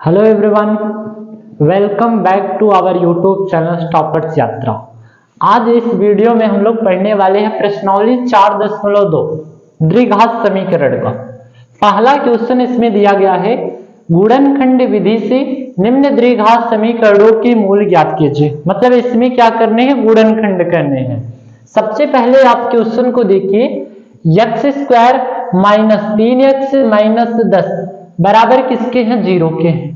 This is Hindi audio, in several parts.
Hello everyone, welcome back to our YouTube channel toppers Yatra. आज इस वीडियो में हम लोग पढ़ने वाले हैं प्रश्नावली 4.2 द्विघात समीकरण का पहला क्वेश्चन। इसमें दिया गया है गुणनखंड विधि से निम्न द्विघात समीकरणों के मूल ज्ञात कीजिए। मतलब इसमें क्या करने हैं, गुणनखंड करने हैं। सबसे पहले आप क्वेश्चन को देखिए, x square minus 3x minus 10 बराबर किसके हैं, 0 के हैं।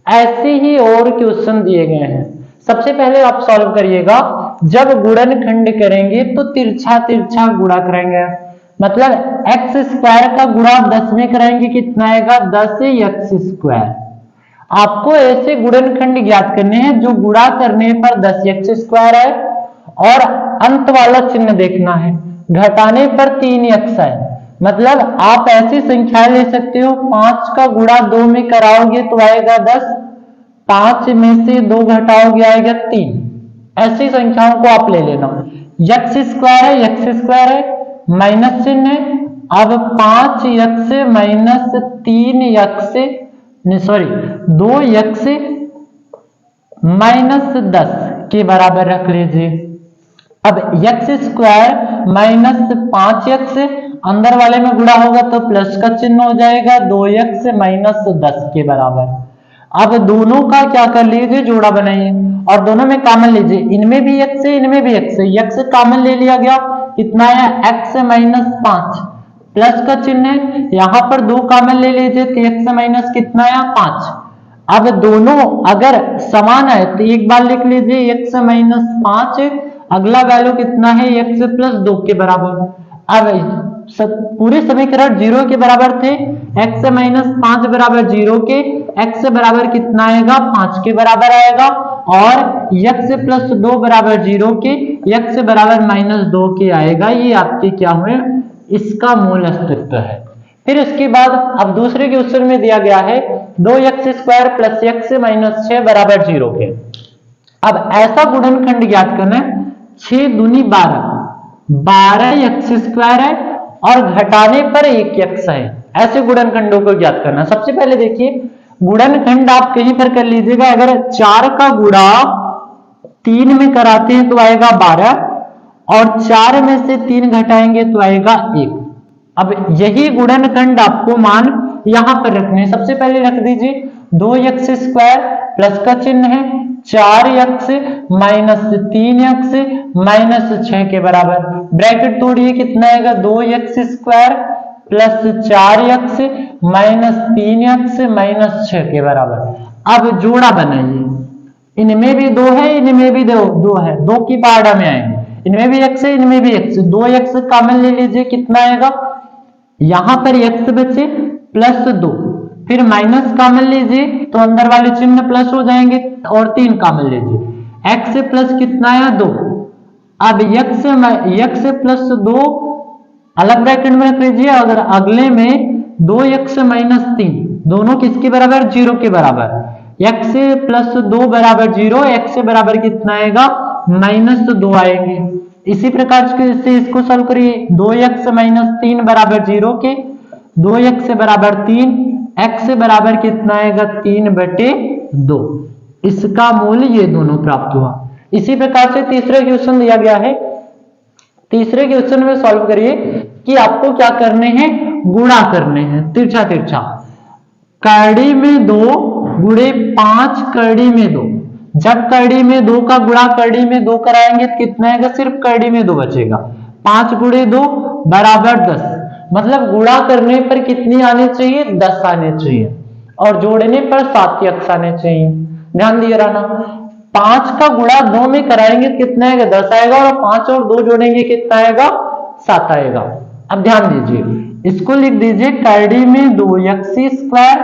ऐसे ही और क्वेश्चन दिए गए हैं। सबसे पहले आप सॉल्व करिएगा। जब गुणनखंड करेंगे तो तिरछा तिरछा गुणा करेंगे। मतलब x स्क्वायर का गुणा 10 में कराएंगे, कितना आएगा, 10x स्क्वायर। आपको ऐसे गुणनखंड ज्ञात करने हैं जो गुणा करने पर 10x स्क्वायर है और अंत वाला चिन्ह देखना है, घटाने पर 3x है। मतलब आप ऐसी संख्या ले सकते हो, 5 का गुणा 2 में कराओगे तो आएगा 10, 5 में से 2 घटाओगे आएगा 3। ऐसी संख्याओं को आप ले लेना। x स्क्वायर है, माइनस चिन्ह है। अब 5x माइनस 2x माइनस 10 के बराबर रख लीजिए। अब x स्क्वायर माइनस 5x अंदर वाले में गुणा होगा तो प्लस का चिन्ह हो जाएगा, 2x माइनस 10 के बराबर। अब दोनों का क्या कर लीजिए, जोड़ा बनाइए और दोनों में कॉमन लीजिए। इनमें भी x है, इनमें भी x है। x कॉमन ले लिया गया, कितना है, x माइनस 5 प्लस का चिन्ह है। यहां पर 2 कॉमन ले लीजिए तो x माइनस कितना है, 5। अब दोनों अगर समान है तो एक बार लिख लीजिए x माइनस 5, अगला वैल्यू कितना है, x प्लस 2 के बराबर। अब पूरे समीकरण 0 के बराबर थे, x माइनस 5 बराबर 0 के, x बराबर कितना आएगा, 5 के बराबर आएगा। और x प्लस 2 बराबर 0 के, x बराबर माइनस 2 के आएगा। ये आपके क्या हुए, इसका मूल अस्तित्व है। फिर उसके बाद अब दूसरे क्वेश्चन में दिया गया है 2x square plus x minus 6 बराबर 0 के। अब ऐसा गुणनखंड ज्ञात करना है, 6 दूनी 12x स्क्वायर है और घटाने पर 1x है। ऐसे गुणनखंडों को ज्ञात करना। सबसे पहले देखिए, गुणनखंड आप कहीं पर कर लीजिएगा। अगर 4 का गुणा 3 में कराते हैं तो आएगा 12 और 4 में से 3 घटाएंगे तो आएगा 1। अब यही गुणनखंड आपको मान यहां पर रखने हैं। सबसे पहले रख दीजिए 2x स्क्वायर प्लस का चिन्ह है, 4x माइनस 3x माइनस 6 के बराबर। ब्रैकेट तोड़िए, कितना आएगा, 2x square plus 4x minus 3x minus 6 के बराबर। अब जोड़ा बनाइए, इनमें भी 2 है, इनमें भी 2 है, 2 की पाड़ा में आएंगे। इनमें भी x है, इनमें भी x। 2x कॉमन ले लीजिए, कितना आएगा, यहां पर x बचे प्लस 2, फिर माइनस कॉमन लीजिए तो अंदर वाले चिन्ह प्लस हो जाएंगे और 3 कॉमन लीजिए, x प्लस कितना है, 2। अब x प्लस 2 अलग ब्रैकेट में रख लीजिए। अगर अगले में 2x माइनस 3 दोनों किसके बराबर, 0 के बराबर। x प्लस 2 बराबर 0, x बराबर कितना आएगा, माइनस 2 आएंगे। इसी प्रकार से इसको सॉल्व करिए। 2x माइनस 3 बराबर 0 के, 2x बराबर 3, x बराबर कितना आएगा, 3/2। इसका मूल्य ये दोनों प्राप्त हुआ। इसी प्रकार से तीसरे क्वेश्चन दिया गया है। तीसरे क्वेश्चन में सॉल्व करिए कि आपको क्या करने हैं, गुणा करने हैं, तिरछा तिरछा। कड़ी में 2 गुणे 5 कड़ी में 2। जब कड़ी में 2 का गुणा कड़ी में 2 कराएंगे तो कितना आएगा, सिर्फ कड़ी में 2 बचेगा। 5 गुणे 2 बराबर 10। मतलब गुणा करने पर कितनी आने चाहिए, 10 आने चाहिए और जोड़ने पर 7x आने चाहिए। ध्यान दिए रहना। 5 का गुणा 2 में कराएंगे कितना आएगा, 10 आएगा और 5 और 2 जोड़ेंगे कितना आएगा, 7 आएगा। अब ध्यान दीजिए, इसको लिख दीजिए कड़ी में 2x स्क्वायर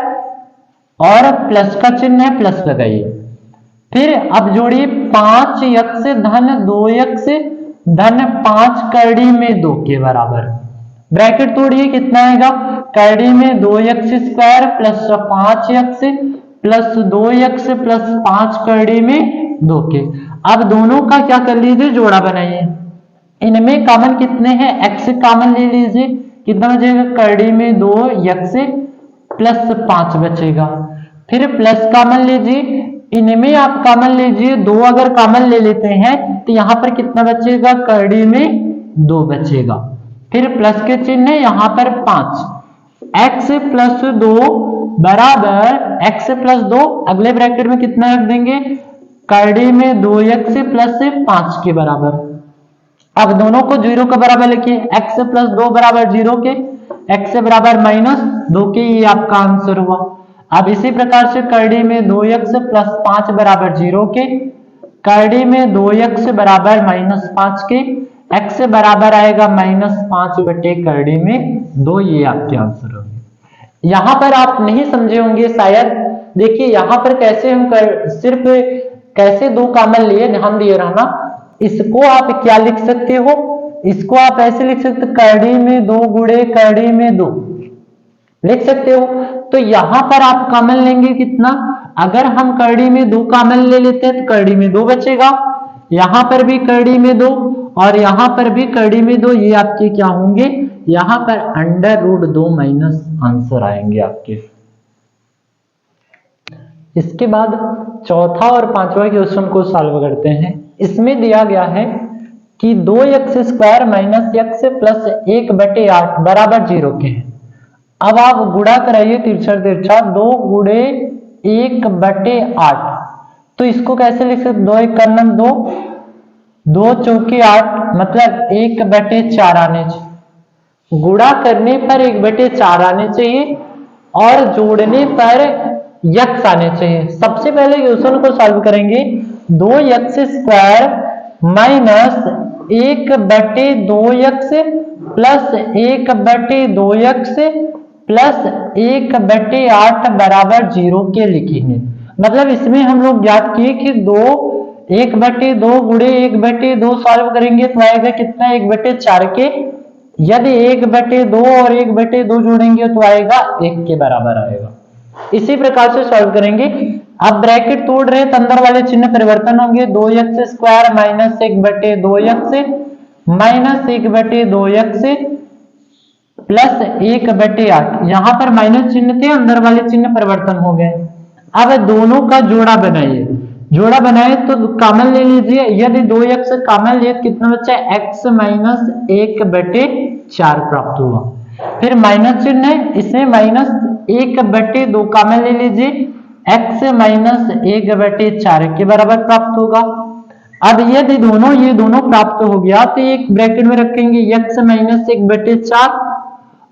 और प्लस का चिन्ह है, प्लस लगाइए। फिर अब जोड़िए 5x धन 2x धन 5 कड़ी में 2 के बराबर। ब्रैकेट तोड़िए, कितना आएगा, कड़ी में 2x square plus 5x plus 2x plus 5 कड़ी में 2 के। अब दोनों का क्या कर लीजिए, जोड़ा बनाइए। इनमें कॉमन कितने हैं, x कॉमन ले लीजिए, कितना बचेगा, कड़ी में 2x प्लस 5 बचेगा। फिर प्लस कॉमन लीजिए, इनमें आप कॉमन लीजिए, 2 अगर कॉमन ले लेते हैं तो यहाँ पर कितना बचेगा, कड़ी में 2 बचेगा। फिर प्लस के चिन्ह यहाँ पर 5, x प्लस 2 बराबर x प्लस 2, अगले ब्रैकेट में कितना रख देंगे, कड़ी में 2x प्लस 5 के बराबर। अब दोनों को 0 के बराबर लिखिए, x प्लस 2 बराबर 0 के, x बराबर -2 के, ये आपका आंसर हुआ। अब इसी प्रकार से कड़ी में 2x प्लस 5 बराबर 0 के, कड़ी में 2x बराबर -5 के, x बराबर आएगा -5 बटे कड़ी में 2, ये आपके आंसर होंगे। यहां पर आप नहीं समझे होंगे शायद, देखिए यहां पर कैसे हम सिर्फ कैसे 2 कॉमन लिए, ध्यान दिए रहना। इसको आप क्या लिख सकते हो, इसको आप ऐसे लिख सकते, कड़ी में 2 गुणे कड़ी में 2 लिख सकते हो। तो यहां पर आप कॉमन लेंगे कितना, अगर हम कड़ी में 2 कॉमन ले लेते हैं तो कड़ी में 2 बचेगा, यहां पर भी कड़ी में 2 और यहां पर भी कड़ी में 2, ये आपके क्या होंगे, यहां पर √2 माइनस आंसर आएंगे आपके। इसके बाद चौथा और पांचवा क्वेश्चन को सॉल्व करते हैं। इसमें दिया गया है कि 2x² माइनस x प्लस 1/8 बराबर 0 के हैं। अब आप गुणा कराइए तिरछा तिरछा, 2 गुणे 1/8, तो इसको कैसे लिख सकते, 2 1 करना 2, 2 चौके 8 मतलब 1/4 आने चाहिए। गुणा करने पर 1/4 आने चाहिए और जोड़ने पर x आने चाहिए। सबसे पहले क्वेश्चन को सॉल्व करेंगे, 2x² minus 1/2x plus 1/2x plus 1/8 बराबर 0 के लिखेंगे। मतलब इसमें हम लोग ज्ञात किए कि 1/2 गुणे 1/2 सॉल्व करेंगे तो आएगा कितना, 1/4 के। यदि 1/2 और 1/2 जोड़ेंगे तो आएगा 1 के बराबर आएगा। इसी प्रकार से सॉल्व करेंगे। अब ब्रैकेट तोड़ रहे तो अंदर वाले चिन्ह परिवर्तन होंगे, 2x² minus 1/2x minus 1/2x plus 1/8, यहां पर माइनस चिन्ह थे, अंदर वाले चिन्ह परिवर्तन हो गए। अब दोनों का जोड़ा बनाइए, जोड़ा बनाए तो कॉमन ले लीजिए, यदि 2x कॉमन लिए तो कितना बचा, x माइनस 1/4 प्राप्त हुआ। फिर माइनस चिन्ह है, इसमें माइनस 1/2 कॉमन ले लीजिए, x माइनस 1/4 के बराबर प्राप्त होगा। अब यदि ये दोनों प्राप्त हो गया तो एक ब्रैकेट में रखेंगे x माइनस 1/4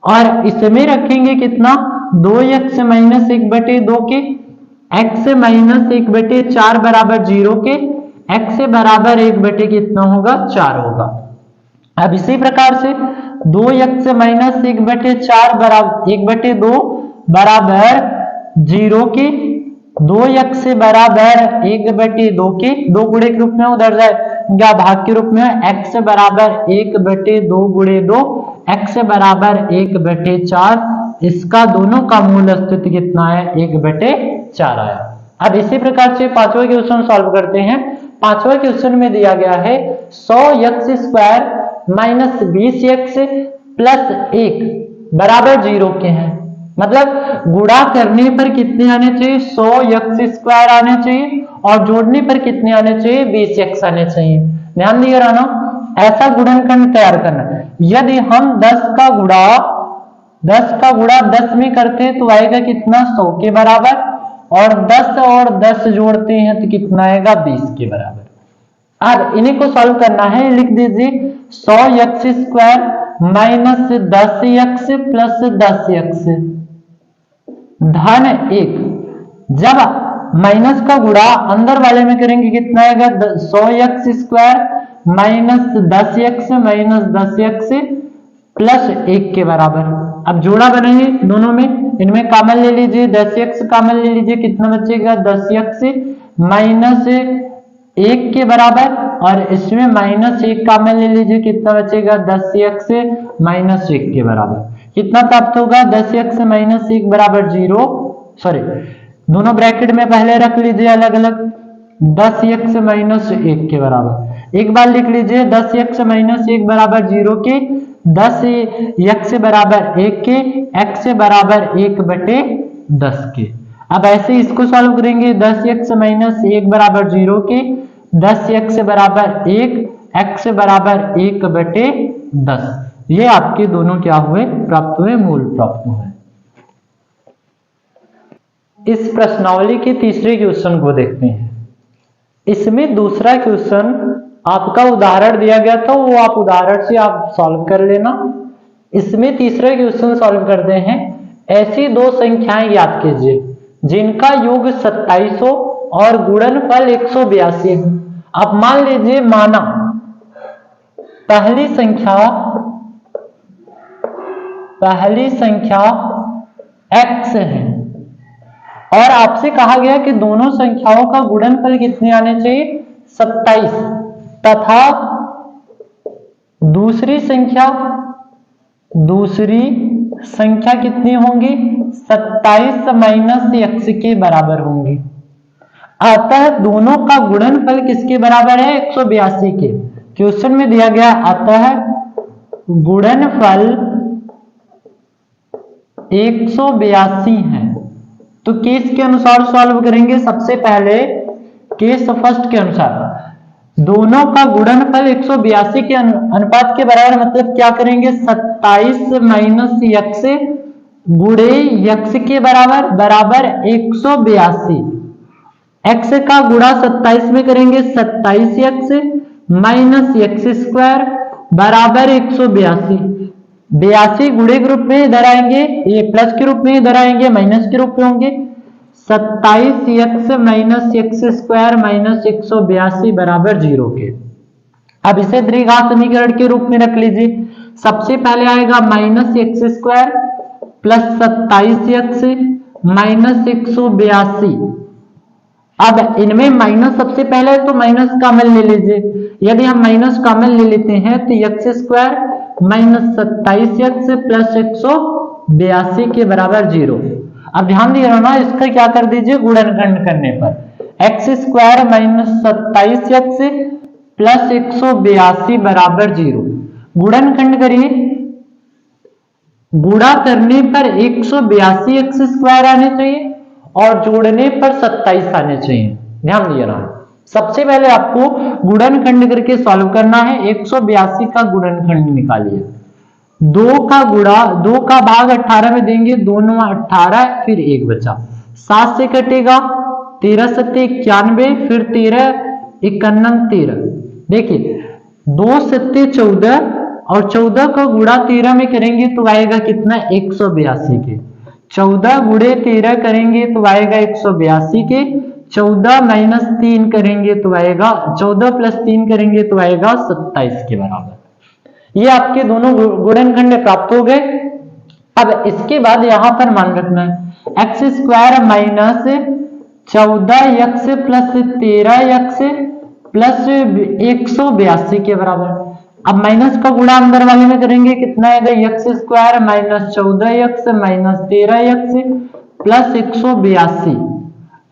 और इसमें रखेंगे कितना, 2x माइनस 1/2 के, x माइनस 1/4 बराबर 0 के, x बराबर 1 कितना होगा, 4 होगा। अब इसी प्रकार से 2x माइनस 1/4 बराबर 1/2 बराबर 0 के, 2x बराबर 1/2 के, 2 गुणे के रूप में उधर जाएगा भाग के रूप में, x बराबर 1/2 गुणे 2, x बराबर 1/4, इसका दोनों का मूल अस्तित्व कितना है, 1/4 आया। अब इसी प्रकार से पांचवा क्वेश्चन सॉल्व करते हैं। पांचवा क्वेश्चन में दिया गया है 100x² माइनस 20x प्लस 1 बराबर 0 के हैं। मतलब गुणा करने पर कितने आने चाहिए, 100x² आने चाहिए और जोड़ने पर कितने आने चाहिए, 20x आने चाहिए। ध्यान दिए रहना, ऐसा गुणनखंड तैयार करना है। यदि हम 10 का गुणा 10 में करते हैं तो आएगा कितना, 100 के बराबर, और 10 और 10 जोड़ते हैं तो कितना आएगा, 20 के बराबर। अब इन्हीं को सॉल्व करना है, लिख दीजिए 100x² minus 10x plus 10x धन 1। जब माइनस का गुणा अंदर वाले में करेंगे कितना आएगा, 100x² minus 10x minus 10x plus 1 के बराबर। अब जोड़ा बनाइए दोनों में, इनमें कॉमन ले लीजिए, 10x कॉमन ले लीजिए, कितना बचेगा, 10x माइनस 1 के बराबर, और इसमें माइनस 1 कॉमन ले लीजिए, कितना बचेगा, 10x माइनस 1 के बराबर। कितना प्राप्त होगा, 10x माइनस 1 बराबर 0, सॉरी दोनों ब्रैकेट में पहले रख लीजिए अलग अलग, 10x माइनस 1 के बराबर। एक बार लिख लीजिए 10x माइनस 1 बराबर 0 के, 10x बराबर 1 के, x बराबर 1/10 के। अब ऐसे इसको सॉल्व करेंगे 10x माइनस 1 बराबर 0 के 10x बराबर 1 x बराबर 1/10। ये आपके दोनों क्या हुए, प्राप्त हुए, मूल प्राप्त हुए। इस प्रश्नावली के तीसरे क्वेश्चन को देखते हैं। इसमें दूसरा क्वेश्चन आपका उदाहरण दिया गया था, वो आप उदाहरण से आप सॉल्व कर लेना। इसमें तीसरा क्वेश्चन सॉल्व करते हैं। ऐसी दो संख्याएं याद कीजिए जिनका योग 27 हो और गुणनफल 182 हो। अब मान लीजिए, माना पहली संख्या x है और आपसे कहा गया कि दोनों संख्याओं का गुणनफल कितने आने चाहिए, 27, तथा दूसरी संख्या कितनी होंगी, 27 माइनस x के बराबर होंगी। अतः दोनों का गुणनफल किसके बराबर है, 182 के। क्वेश्चन में दिया गया अतः गुणनफल 182 है। तो केस के अनुसार सॉल्व करेंगे। सबसे पहले केस फर्स्ट के अनुसार दोनों का गुणनफल 182 के अनुपात के बराबर, मतलब क्या करेंगे, 27 माइनस x गुणे x के बराबर 182। x का गुणा 27 में करेंगे, 27x माइनस x स्क्वायर बराबर 182। 82 गुणे के रूप में इधर आएंगे, ये प्लस के रूप में इधर आएंगे, माइनस के रूप में होंगे। 27x minus x square minus 182 बराबर 0 के। अब इसे द्विघात समीकरण के रूप में रख लीजिए। सबसे पहले आएगा minus x square plus 27x minus 182। अब इनमें माइनस सबसे पहले तो माइनस कॉमन ले लीजिए। यदि हम माइनस कॉमन ले लेते हैं तो x square minus 27x plus 182 के बराबर 0। अब ध्यान दिए ना, इसका क्या कर दीजिए, गुणनखंड करने पर x square minus 27x plus 182 बराबर 0। गुणनखंड करिए, गुणा करने पर 182x स्क्वायर आने चाहिए और जोड़ने पर 27 आने चाहिए। ध्यान दिए ना, सबसे पहले आपको गुणनखंड करके सॉल्व करना है। 182 का गुणनखंड निकालिए। 2 का भाग 18 में देंगे, 2 9 18, फिर 1 बचा, 7 से कटेगा, 13 7 91, फिर 13 91 13। देखिए 2 7 14 और 14 को गुणा 13 में करेंगे तो आएगा कितना, 182 के। 14 गुणे 13 करेंगे तो आएगा 182 के। 14 माइनस 3 करेंगे तो आएगा, 14 प्लस 3 करेंगे तो आएगा 27 के बराबर। ये आपके दोनों गुणनखंड प्राप्त हो गए। अब इसके बाद यहां पर मान रखना है x square minus 14x plus 13x plus 182 के बराबर। अब माइनस का गुणा अंदर वाले में करेंगे, कितना आएगा, x square minus 14x minus 13x plus 182।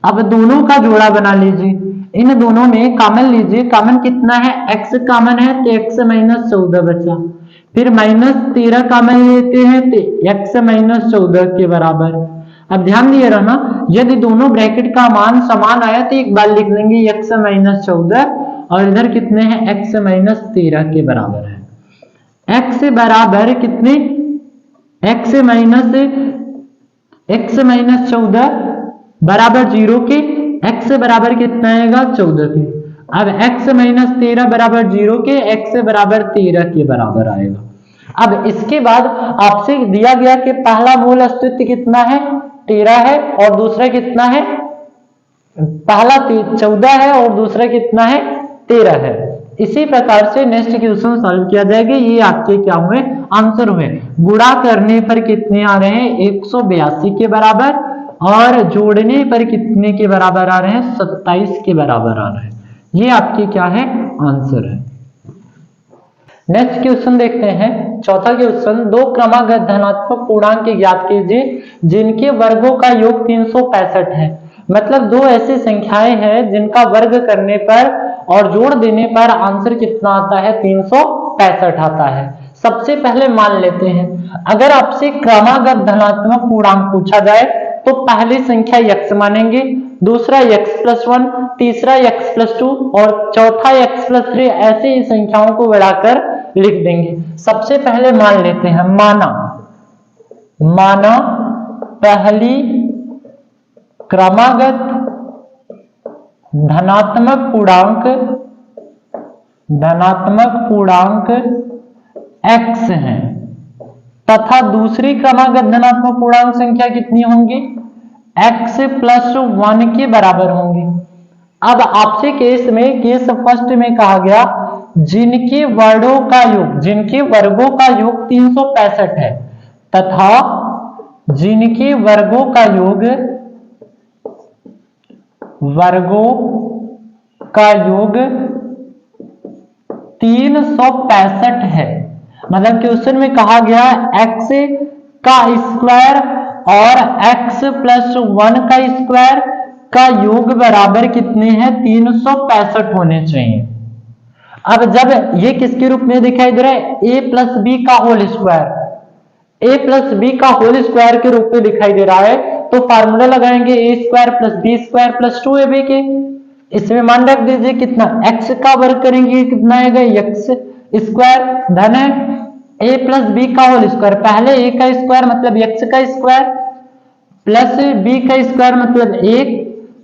अब दोनों का जोड़ा बना लीजिए, इन दोनों में कॉमन लीजिए। कॉमन कितना है, x कॉमन है तो x माइनस 14 बचा, फिर माइनस 13 कॉमन लेते हैं तो x माइनस 14 के बराबर। अब ध्यान दिए रहना, यदि दोनों ब्रैकेट का मान समान आया तो एक बार लिख लेंगे x माइनस 14 और इधर कितने हैं, x माइनस 13 के बराबर है। x बराबर कितने, x माइनस 14 बराबर 0 के, x बराबर कितना आएगा, 14 के। अब x माइनस 13 बराबर 0 के, x बराबर 13 के बराबर आएगा। अब इसके बाद आपसे दिया गया कि पहला मूल अस्तित्व कितना है, 13 है, और दूसरा कितना है, पहला 14 है और दूसरा कितना है, 13 है। इसी प्रकार से नेक्स्ट क्वेश्चन सॉल्व किया जाएगा। ये आपके क्या हुए, आंसर हुए। गुणा करने पर कितने आ रहे हैं, 182 के बराबर, और जोड़ने पर कितने के बराबर आ रहे हैं, 27 के बराबर आ रहे हैं। ये आपके क्या है, आंसर है। नेक्स्ट क्वेश्चन देखते हैं, चौथा क्वेश्चन। दो क्रमागत धनात्मक पूर्णांक ज्ञात कीजिए जिनके वर्गों का योग 365 है। मतलब दो ऐसी संख्याएं हैं जिनका वर्ग करने पर और जोड़ देने पर आंसर कितना आता है, 365 आता है। सबसे पहले मान लेते हैं, अगर आपसे क्रमागत धनात्मक पूर्णांक पूछा जाए तो पहली संख्या x मानेंगे, दूसरा x+1, तीसरा x+2 और चौथा x+3, ऐसे ही संख्याओं को बढ़ाकर लिख देंगे। सबसे पहले मान लेते हैं, माना पहली क्रमागत धनात्मक पूर्णांक x है तथा दूसरी क्रमागत धनात्मक पूर्णांक संख्या कितनी होंगी, x+1 के बराबर होंगी। अब आपसे केस फर्स्ट में कहा गया जिनके वर्गों का योग 365 है तथा जिनके वर्गों का योग 365 है। मतलब क्वेश्चन में कहा गया x का स्क्वायर और x+1 का स्क्वायर का योग बराबर कितने हैं, 365 होने चाहिए। अब जब ये किसके रूप में दिखाई दे रहा है, a+b का होल स्क्वायर के रूप में दिखाई दे रहा है, तो फार्मूला लगाएंगे a² + b² + 2ab के। इसमें मान रख दीजिए कितना, x का वर्ग करेंगे कितना आएगा, x² धन है a+ b का होल स्क्वायर, पहले a का स्क्वायर मतलब x का स्क्वायर प्लस b का स्क्वायर मतलब 1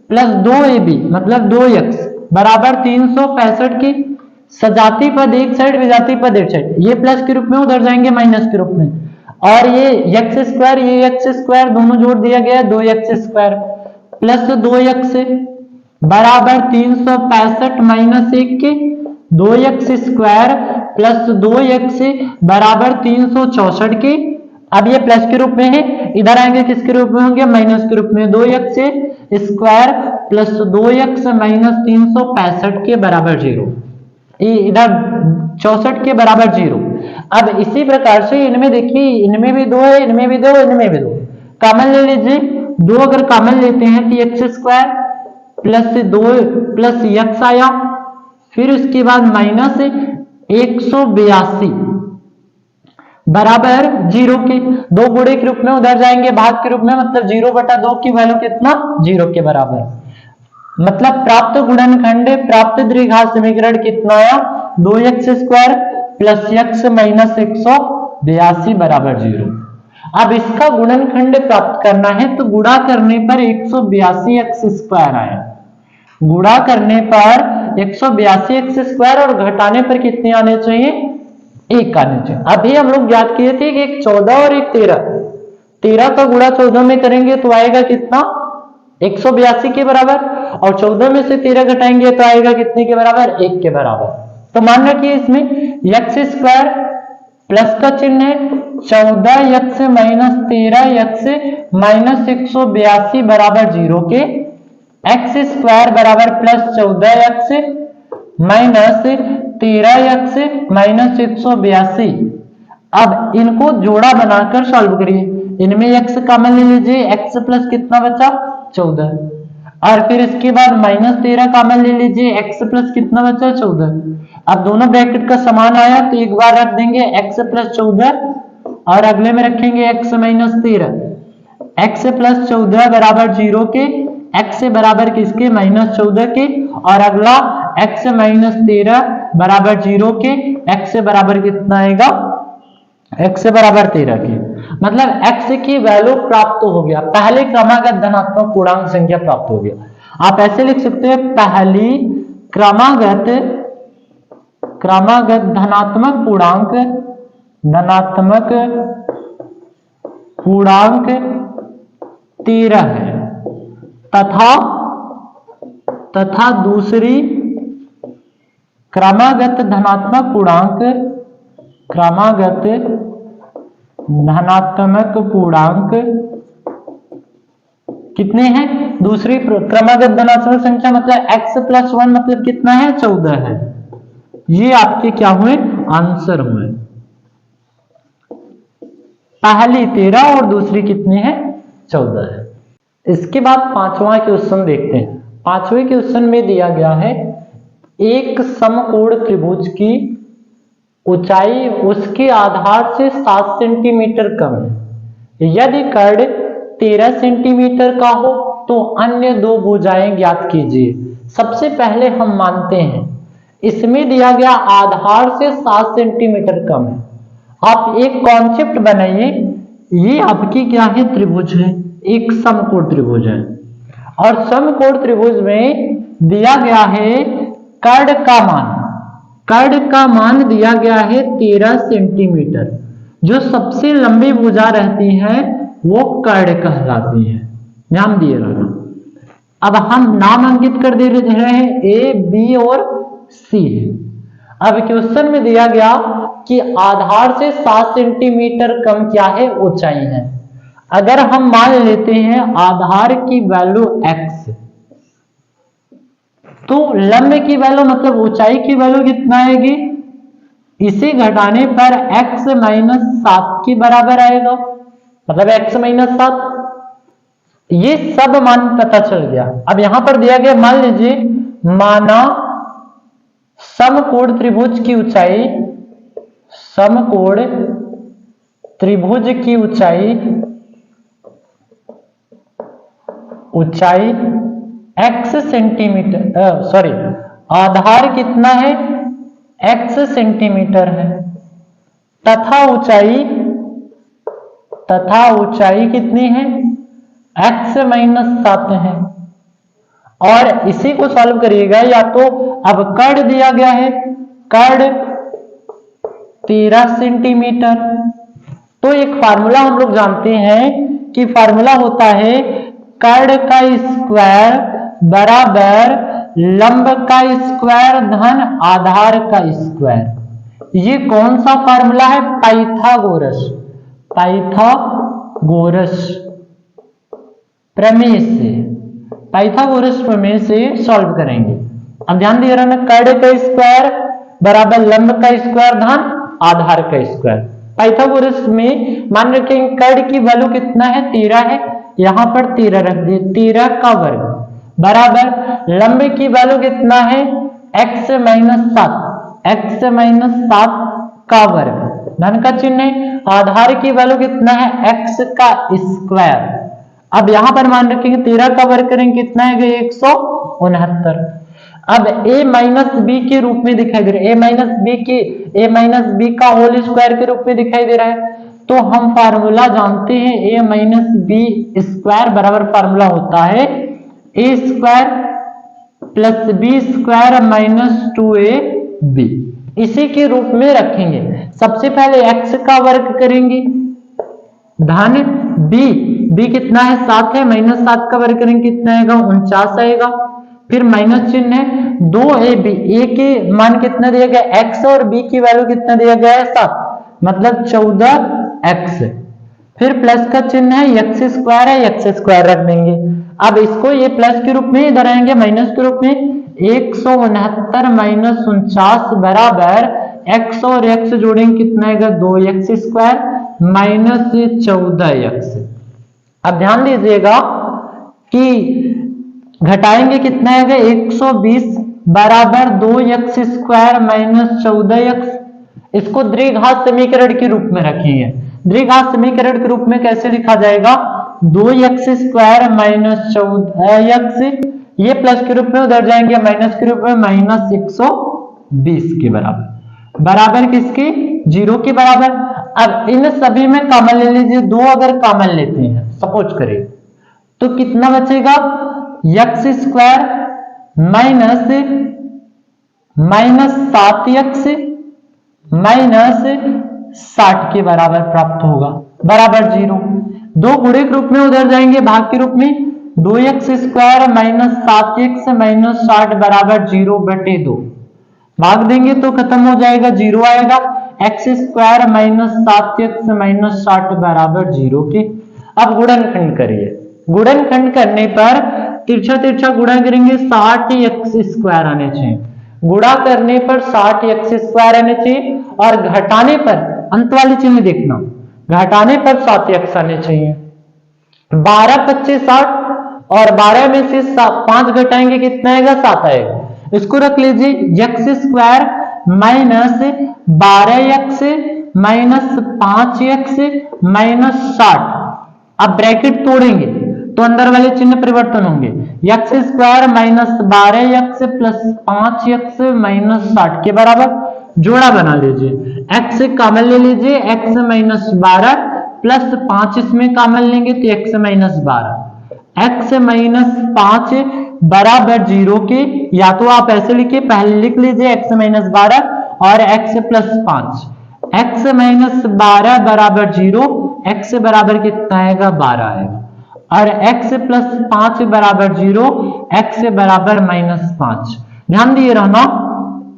प्लस 2ab मतलब 2x बराबर 365 की सजाती पद एक साइड विजाती पद एक साइड, ये प्लस के रूप में उधर जाएंगे माइनस के रूप में, और ये x² दोनों जोड़ दिया गया 2x² प्लस 2x बराबर 365 माइनस 1 के 2x² प्लस 2x बराबर 364 के। अब ये प्लस के रूप में है, इधर आएंगे किसके रूप में होंगे, माइनस के रूप में, 2x² प्लस 2x माइनस 365 के बराबर 0, इधर 64 के बराबर 0। अब इसी प्रकार से इनमें देखिए, इनमें भी 2 है, इनमें भी 2, इनमें भी 2, कॉमन ले लीजिए। 2 अगर कॉमन लेते हैं तो x² प्लस 2 प्लस x आया, फिर उसके बाद माइनस 182 बराबर 0 के, 2 गुणे के रूप में उधर जाएंगे भाग के रूप में, मतलब 0/2 की वैल्यू कितना, 0 के बराबर। मतलब प्राप्त गुणनखंड प्राप्त द्विघात समीकरण कितना आया, 2x² प्लस x माइनस 182 बराबर 0। अब इसका गुणनखंड प्राप्त करना है तो गुणा करने पर 182x² आया, गुणा करने पर 182x² और घटाने पर कितने आने चाहिए, 1 आने चाहिए। अभी हम लोग याद किए थे कि एक 14 और एक 13 का गुणा 14 में करेंगे तो आएगा कितना, 182 के बराबर, और 14 में से 13 घटाएंगे तो आएगा कितने के बराबर, 1 के बराबर। तो मान रखिए इसमें x² प्लस का चिन्ह है, 14x माइनस 13x माइनस 182 बराबर 0 के, x² बराबर plus 14x minus 13x minus 182। अब इनको जोड़ा बनाकर सॉल्व करिए, इनमें x कॉमन ले लीजिए, x प्लस कितना बचा, 14, और फिर इसके बाद माइनस 13 कॉमन ले लीजिए, x प्लस कितना बचा, 14। अब दोनों ब्रैकेट का समान आया तो एक बार रख देंगे x प्लस 14 और अगले में रखेंगे x माइनस 13, x प्लस 14 बराबर 0 के, x बराबर किसके, माइनस 14 के, और अगला x माइनस 13 बराबर 0 के, x बराबर कितना आएगा, x बराबर 13 के। मतलब x की वैल्यू प्राप्त हो गया, पहले क्रमागत धनात्मक पूर्णांक संख्या प्राप्त हो गया। आप ऐसे लिख सकते हैं, पहली क्रमागत धनात्मक पूर्णांक 13 है तथा दूसरी क्रमागत धनात्मक पूर्णांक कितने हैं, दूसरी क्रमागत धनात्मक संख्या मतलब x+1 मतलब कितना है, 14 है। ये आपके क्या हुए, आंसर हुए। पहली 13 और दूसरी कितनी है, 14 है। इसके बाद पांचवा क्वेश्चन देखते हैं। पांचवें क्वेश्चन में दिया गया है, एक समकोण त्रिभुज की ऊंचाई उसके आधार से 7 सेंटीमीटर कम है, यदि कर्ण 13 सेंटीमीटर का हो तो अन्य दो भुजाएं ज्ञात कीजिए। सबसे पहले हम मानते हैं इसमें दिया गया आधार से 7 सेंटीमीटर कम है। आप एक कॉन्सेप्ट बनाइए, ये आपकी क्या है, त्रिभुज है, एक समकोण त्रिभुज है और समकोण त्रिभुज में दिया गया है कर्ण का मान दिया गया है 13 सेंटीमीटर। जो सबसे लंबी भुजा रहती है वो कर्ण कहलाती है, ध्यान दिए रहना। अब हम नाम अंकित कर दे रहे हैं ए, बी और सी है। अब क्वेश्चन में दिया गया कि आधार से 7 सेंटीमीटर कम क्या है, ऊंचाई है। अगर हम मान लेते हैं आधार की वैल्यू x, तो लंब की वैल्यू मतलब ऊंचाई की वैल्यू कितना आएगी, इसे घटाने पर x माइनस 7 के बराबर आएगा, मतलब x माइनस 7। ये सब मान पता चल गया। अब यहां पर दिया गया, मान लीजिए माना समकोण त्रिभुज की ऊंचाई, समकोण त्रिभुज की ऊंचाई x सेंटीमीटर, सॉरी आधार कितना है, x सेंटीमीटर है, तथा ऊंचाई कितनी है, x माइनस 7 है। और इसी को सॉल्व करिएगा, या तो अब कर्ण दिया गया है, कर्ण 13 सेंटीमीटर, तो एक फार्मूला हम लोग जानते हैं कि फार्मूला होता है कर्ण का स्क्वायर बराबर लंब का स्क्वायर धन आधार का स्क्वायर। ये कौन सा फार्मूला है, पाइथागोरस प्रमेय से, पाइथागोरस प्रमेय से सॉल्व करेंगे। अब ध्यान दिए रहना, कर्ण का स्क्वायर बराबर लंब का स्क्वायर धन आधार का स्क्वायर। पाइथागोरस में मान रखेंगे कर्ण की वैल्यू कितना है, 13 है, यहां पर 13 रख दिए, 13 का वर्ग बराबर लंब की वैल्यू कितना है, x माइनस 7 का वर्ग, धन का चिन्ह है। आधार की वैल्यू कितना है, x का स्क्वायर। अब यहां पर मान रखेंगे 13 का वर्ग करेंगे कितना है, 169। अब a माइनस बी के रूप में दिखाई दे रहा है, a माइनस बी का होल स्क्वायर के रूप में दिखाई दे रहा है। तो हम फार्मूला जानते हैं, a माइनस बी स्क्वायर बराबर फार्मूला होता है a square plus B square minus 2ab। इसी के रूप में रखेंगे। सबसे पहले x का वर्ग करेंगे धन b कितना है, 7 है, माइनस 7 का वर्ग करेंगे कितना आएगा, 49 आएगा। फिर माइनस चिन्ह है, 2ab, a के मान कितना दिया गया, x, और b की वैल्यू कितना दिया गया है, 7, मतलब 14x। फिर प्लस का चिन्ह है, x स्क्वायर है, x स्क्वायर रख देंगे। अब इसको ये प्लस के रूप में इधर आएंगे माइनस के रूप में, 169 माइनस 49 बराबर x और x जोड़ेंगे कितना आएगा, 2x स्क्वायर माइनस 14x। अब ध्यान दीजिएगा कि घटाएंगे कितना आएगा, 120 बराबर 2x स्क्वायर माइनस 14x। इसको द्विघात समीकरण के रूप में रखेंगे। द्विघात समीकरण के रूप में कैसे लिखा जाएगा, 2x स्क्वायर माइनस 14x, ये प्लस के रूप में उधर जाएंगे माइनस के रूप में, माइनस 120 के बराबर, बराबर किसके, 0 के बराबर। अब इन सभी में कॉमन ले लीजिए, 2 अगर कॉमन लेते हैं सपोज करिए तो कितना बचेगा, x square minus 7x minus 60 के बराबर प्राप्त होगा, बराबर 0। 2 गुणे के रूप में उधर जाएंगे, भाग के रूप में, 2x square minus 7x minus 60 बराबर 0/2, भाग देंगे तो खत्म हो जाएगा, 0 आएगा। x square minus 7x minus 60 बराबर 0 के। अब गुणनखंड करिए, गुणनखंड करने पर तिरछा गुणा करेंगे, 60x स्क्वायर आने चाहिए, गुणा करने पर 60x स्क्वायर आने चाहिए, और घटाने पर अंत वाली चिन्ह देखना, घटाने पर 7x आने चाहिए। 12 25 60, और 12 में से 5 घटाएंगे कितना आएगा, 7 आएगा। इसको रख लीजिए, x square minus 12x minus 5x minus 60। आप ब्रैकेट तोड़ेंगे तो अंदर वाले चिन्ह परिवर्तन होंगे। X square minus 12x plus 5x minus 60 के बराबर जोड़ा बना लीजिए। x कॉमन ले लीजिए, x माइनस 12 प्लस 5 इसमें कॉमन लेंगे तो x माइनस 12, x माइनस 5 बराबर 0 के, या तो आप ऐसे लिखिए, पहले लिख लीजिए x माइनस 12 और x प्लस 5, x माइनस 12 बराबर 0, x बराबर कितना आएगा 12 आएगा, और x प्लस 5 बराबर 0, x बराबर माइनस 5। ध्यान दिए रहना,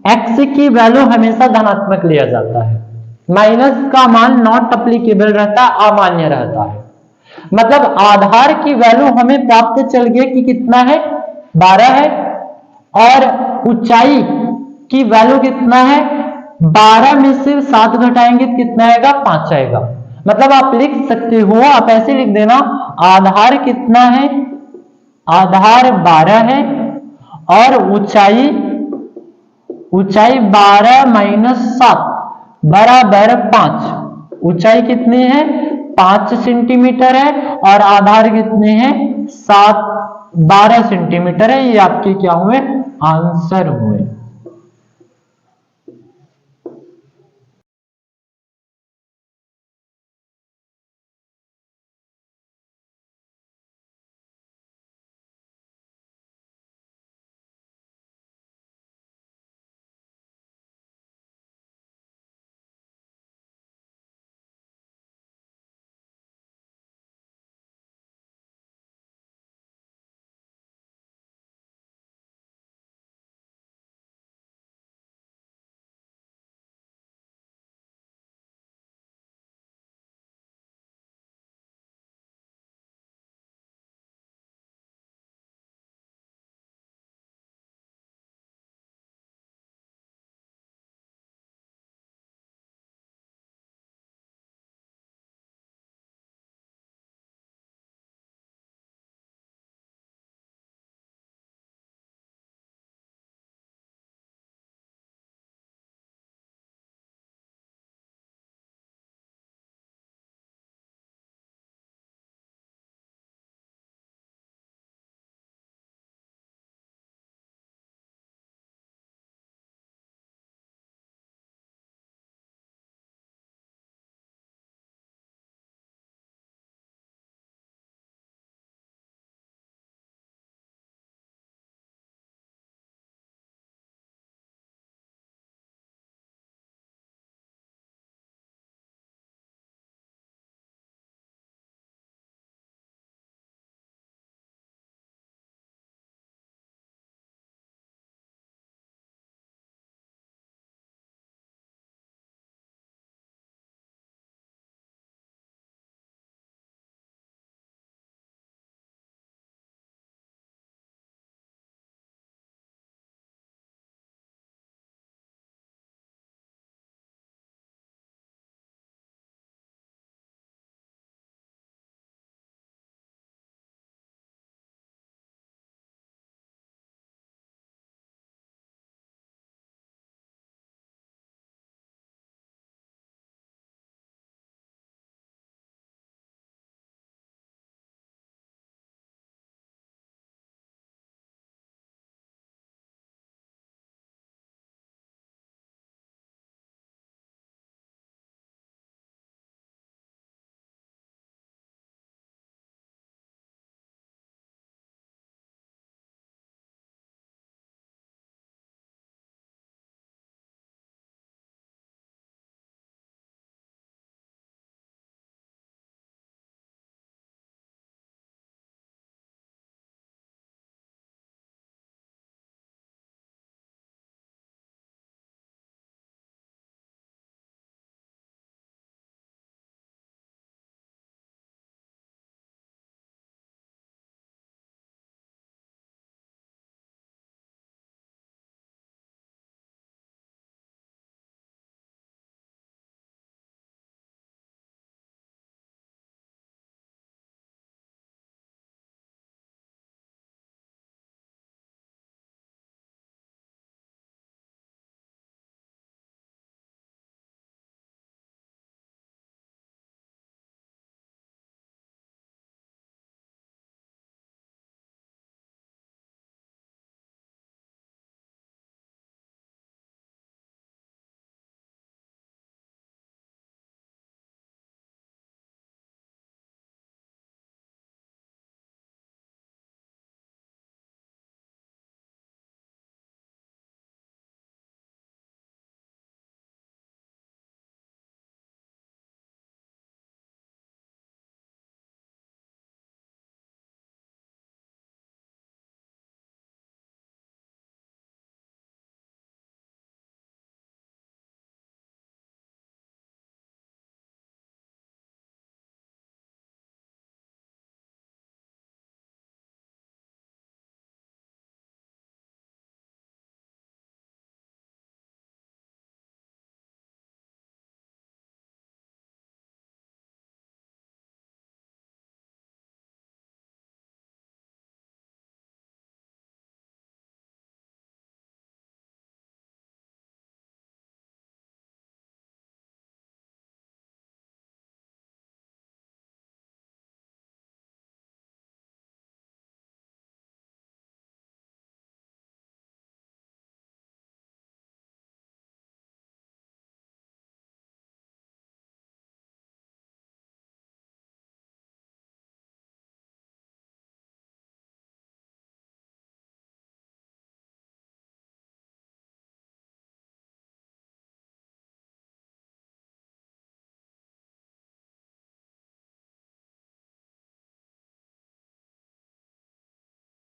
x की वैल्यू हमेशा धनात्मक लिया जाता है, माइनस का मान नॉट अप्लीकेबल रहता, अमान्य रहता है। मतलब आधार की वैल्यू हमें प्राप्त चल गया कि कितना है 12 है, और ऊंचाई की वैल्यू कितना है 12 में से 7 घटाएंगे तो कितना आएगा 5 आएगा। मतलब आप लिख सकते हो, आप ऐसे लिख देना, आधार कितना है, आधार 12 है और ऊंचाई 12 माइनस 7 बराबर 5। ऊंचाई कितनी है 5 सेंटीमीटर है और आधार कितने हैं 12 सेंटीमीटर है। ये आपके क्या हुए आंसर हुए।